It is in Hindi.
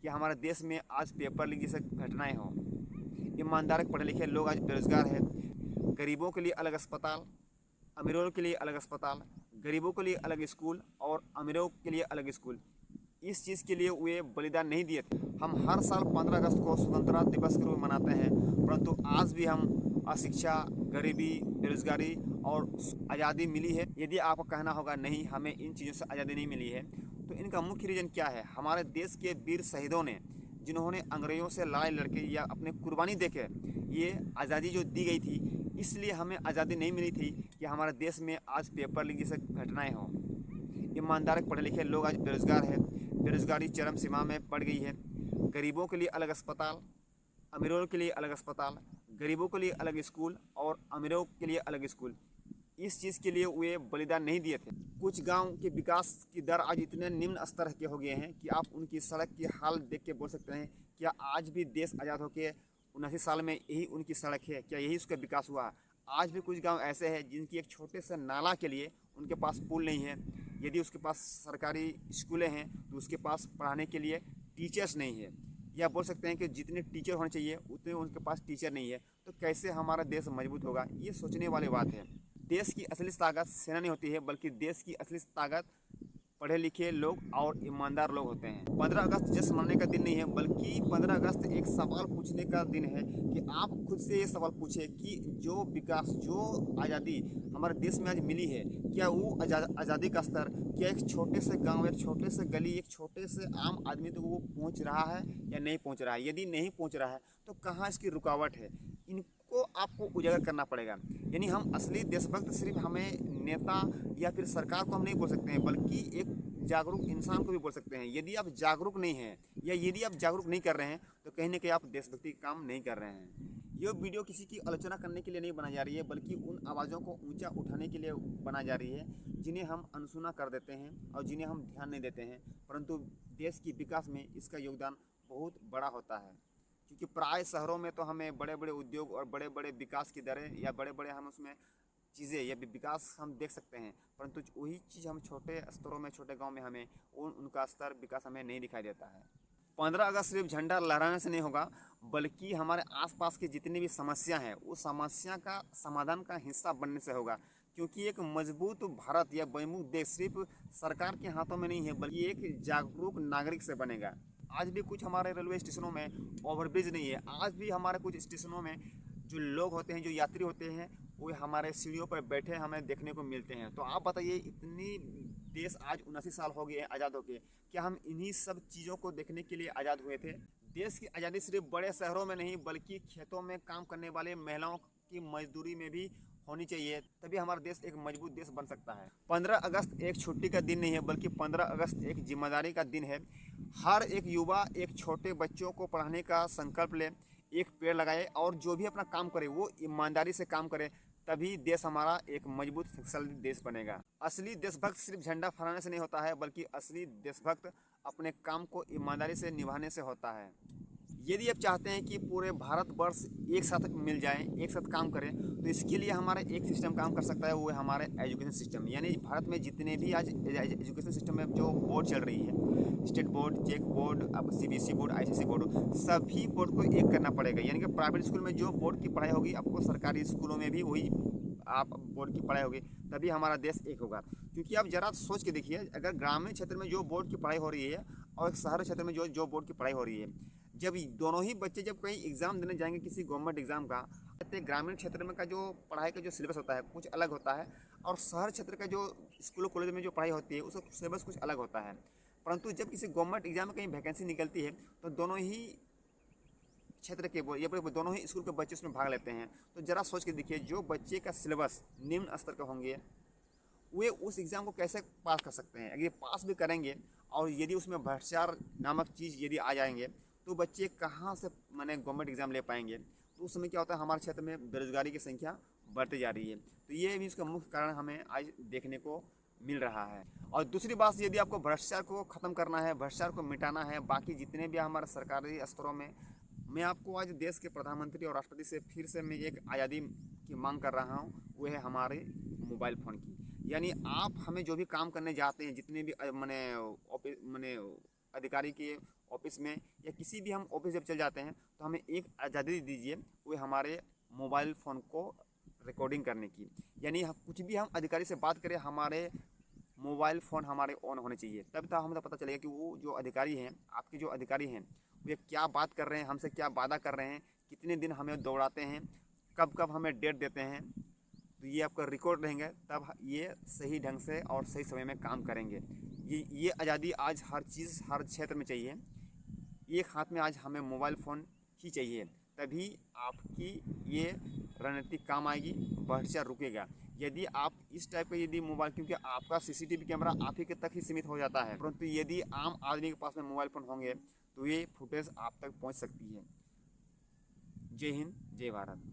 कि हमारे देश में आज पेपर लीक जैसे घटनाएं हों। ईमानदार पढ़े लिखे लोग आज बेरोजगार हैं। गरीबों के लिए अलग अस्पताल, अमीरों के लिए अलग अस्पताल, गरीबों के लिए अलग स्कूल और अमीरों के लिए अलग स्कूल। इस चीज़ के लिए वे बलिदान नहीं दिए थे। हम हर साल 15 अगस्त को स्वतंत्रता दिवस के रूप में मनाते हैं, परंतु आज भी हम अशिक्षा, गरीबी, बेरोजगारी और आज़ादी मिली है। यदि आपको कहना होगा नहीं हमें इन चीज़ों से आज़ादी नहीं मिली है, तो इनका मुख्य रीज़न क्या है? हमारे देश के वीर शहीदों ने, जिन्होंने अंग्रेज़ों से लड़ाई लड़के या अपने कुर्बानी देके ये आज़ादी जो दी गई थी, इसलिए हमें आज़ादी नहीं मिली थी कि हमारे देश में आज पेपर लीक जैसे घटनाएं हों। ईमानदार पढ़े लिखे लोग आज बेरोजगार हैं। बेरोजगारी चरम सीमा में बढ़ गई है। गरीबों के लिए अलग अस्पताल, अमीरों के लिए अलग अस्पताल, गरीबों के लिए अलग स्कूल और अमीरों के लिए अलग स्कूल। इस चीज़ के लिए वे बलिदान नहीं दिए थे। कुछ गांव के विकास की दर आज इतने निम्न स्तर के हो गए हैं कि आप उनकी सड़क की हाल देख के बोल सकते हैं, क्या आज भी देश आज़ाद होकर 79 साल में यही उनकी सड़क है? क्या यही उसका विकास हुआ? आज भी कुछ गांव ऐसे हैं जिनकी एक छोटे से नाला के लिए उनके पास पुल नहीं है। यदि उसके पास सरकारी स्कूलें हैं तो उसके पास पढ़ाने के लिए टीचर्स नहीं है। या बोल सकते हैं कि जितने टीचर होने चाहिए उतने उनके पास टीचर नहीं है। तो कैसे हमारा देश मजबूत होगा? ये सोचने वाली बात है। देश की असली ताकत सेना नहीं होती है, बल्कि देश की असली ताकत पढ़े लिखे लोग और ईमानदार लोग होते हैं। 15 अगस्त जश्न मनाने का दिन नहीं है, बल्कि 15 अगस्त एक सवाल पूछने का दिन है कि आप खुद से ये सवाल पूछे कि जो विकास, जो आज़ादी हमारे देश में आज मिली है, क्या वो आज़ादी का स्तर क्या एक छोटे से गांव, एक छोटे से गली, एक छोटे से आम आदमी तक वो पहुंच रहा है या नहीं पहुंच रहा है? यदि नहीं पहुंच रहा है तो कहाँ इसकी रुकावट है? इनको आपको उजागर करना पड़ेगा। यानी हम असली देशभक्त सिर्फ हमें नेता या फिर सरकार को हम नहीं बोल सकते हैं, बल्कि एक जागरूक इंसान को भी बोल सकते हैं। यदि आप जागरूक नहीं हैं या यदि आप जागरूक नहीं कर रहे हैं तो कहीं ना कहीं आप देशभक्ति का काम नहीं कर रहे हैं। ये वीडियो किसी की आलोचना करने के लिए नहीं बनाई जा रही है, बल्कि उन आवाज़ों को ऊंचा उठाने के लिए बनाई जा रही है जिन्हें हम अनसुना कर देते हैं और जिन्हें हम ध्यान नहीं देते हैं, परंतु देश की विकास में इसका योगदान बहुत बड़ा होता है। क्योंकि प्राय शहरों में तो हमें बड़े बड़े उद्योग और बड़े बड़े विकास की दरें या बड़े बड़े हम उसमें चीज़ें या विकास हम देख सकते हैं, परंतु वही चीज़ हम छोटे स्तरों में, छोटे गांव में हमें उनका स्तर विकास हमें नहीं दिखाई देता है। 15 अगस्त सिर्फ झंडा लहराने से नहीं होगा, बल्कि हमारे आसपास की जितनी भी समस्या हैं उस समस्या का समाधान का हिस्सा बनने से होगा। क्योंकि एक मजबूत भारत या मजबूत देश सिर्फ सरकार के हाथों में नहीं है, बल्कि एक जागरूक नागरिक से बनेगा। आज भी कुछ हमारे रेलवे स्टेशनों में ओवरब्रिज नहीं है। आज भी हमारे कुछ स्टेशनों में जो लोग होते हैं, जो यात्री होते हैं, वो हमारे सीढ़ियों पर बैठे हमें देखने को मिलते हैं। तो आप बताइए, इतनी देश आज 79 साल हो गए हैं आज़ाद होके, क्या हम इन्हीं सब चीज़ों को देखने के लिए आज़ाद हुए थे? देश की आज़ादी सिर्फ बड़े शहरों में नहीं, बल्कि खेतों में काम करने वाले महिलाओं की मजदूरी में भी होनी चाहिए, तभी हमारा देश एक मजबूत देश बन सकता है। 15 अगस्त एक छुट्टी का दिन नहीं है, बल्कि 15 अगस्त एक जिम्मेदारी का दिन है। हर एक युवा एक छोटे बच्चों को पढ़ाने का संकल्प ले, एक पेड़ लगाए और जो भी अपना काम करे वो ईमानदारी से काम करे, तभी देश हमारा एक मजबूत शक्तिशाली देश बनेगा। असली देशभक्त सिर्फ झंडा फहराने से नहीं होता है, बल्कि असली देशभक्त अपने काम को ईमानदारी से निभाने से होता है। यदि आप चाहते हैं कि पूरे भारतवर्ष एक साथ मिल जाए, एक साथ काम करें, तो इसके लिए हमारा एक सिस्टम काम कर सकता है, वो है हमारे एजुकेशन सिस्टम। यानी भारत में जितने भी आज एजुकेशन सिस्टम में जो बोर्ड चल रही है, स्टेट बोर्ड, चेक बोर्ड, अब सीबीएसई बोर्ड, आईसीएसई बोर्ड, सभी बोर्ड को एक करना पड़ेगा। यानी कि प्राइवेट स्कूल में जो बोर्ड की पढ़ाई होगी, आपको सरकारी स्कूलों में भी वही आप बोर्ड की पढ़ाई होगी, तभी हमारा देश एक होगा। क्योंकि आप जरा सोच के देखिए, अगर ग्रामीण क्षेत्र में जो बोर्ड की पढ़ाई हो रही है और शहरी क्षेत्र में जो बोर्ड की पढ़ाई हो रही है, जब दोनों ही बच्चे जब कहीं एग्ज़ाम देने जाएंगे किसी गवर्नमेंट एग्ज़ाम का, तो ग्रामीण क्षेत्र में का जो पढ़ाई का जो सिलेबस होता है कुछ अलग होता है, और शहर क्षेत्र का जो स्कूलों कॉलेज में जो पढ़ाई होती है उसका सिलेबस कुछ अलग होता है। परंतु जब किसी गवर्नमेंट एग्जाम में कहीं वैकेंसी निकलती है तो दोनों ही क्षेत्र के या फिर दोनों ही स्कूल के बच्चे उसमें भाग लेते हैं। तो ज़रा सोच के देखिए, जो बच्चे का सिलेबस निम्न स्तर का होंगे वे उस एग्ज़ाम को कैसे पास कर सकते हैं? अगर ये पास भी करेंगे और यदि उसमें भ्रष्टाचार नामक चीज़ यदि आ जाएंगे तो बच्चे कहाँ से माने गवर्नमेंट एग्ज़ाम ले पाएंगे? तो उस समय क्या होता है, हमारे क्षेत्र में बेरोजगारी की संख्या बढ़ती जा रही है। तो ये भी इसका मुख्य कारण हमें आज देखने को मिल रहा है। और दूसरी बात, यदि आपको भ्रष्टाचार को ख़त्म करना है, भ्रष्टाचार को मिटाना है, बाकी जितने भी हमारे सरकारी स्तरों में, मैं आपको आज देश के प्रधानमंत्री और राष्ट्रपति से फिर से मैं एक आज़ादी की मांग कर रहा हूँ, वो है हमारे मोबाइल फ़ोन की। यानी आप हमें जो भी काम करने जाते हैं, जितने भी मैंने अधिकारी के ऑफिस में या किसी भी हम ऑफिस जब चल जाते हैं तो हमें एक आज़ादी दीजिए, वो हमारे मोबाइल फ़ोन को रिकॉर्डिंग करने की। यानी हम कुछ भी हम अधिकारी से बात करें, हमारे मोबाइल फ़ोन हमारे ऑन होने चाहिए, तब तो हमें तो पता चलेगा कि वो जो अधिकारी हैं, आपके जो अधिकारी हैं, वो क्या बात कर रहे हैं, हमसे क्या वादा कर रहे हैं, कितने दिन हमें दौड़ाते हैं, कब कब हमें डेट देते हैं। तो ये आपका रिकॉर्ड रहेंगे, तब ये सही ढंग से और सही समय में काम करेंगे। ये आज़ादी आज हर चीज़ हर क्षेत्र में चाहिए। एक हाथ में आज हमें मोबाइल फ़ोन ही चाहिए, तभी आपकी ये रणनीति काम आएगी, भ्रष्टाचार रुकेगा। यदि आप इस टाइप का यदि मोबाइल, क्योंकि आपका सीसीटीवी कैमरा आप ही के तक ही सीमित हो जाता है, परंतु यदि आम आदमी के पास में मोबाइल फ़ोन होंगे तो ये फुटेज आप तक पहुंच सकती है। जय हिंद, जय भारत।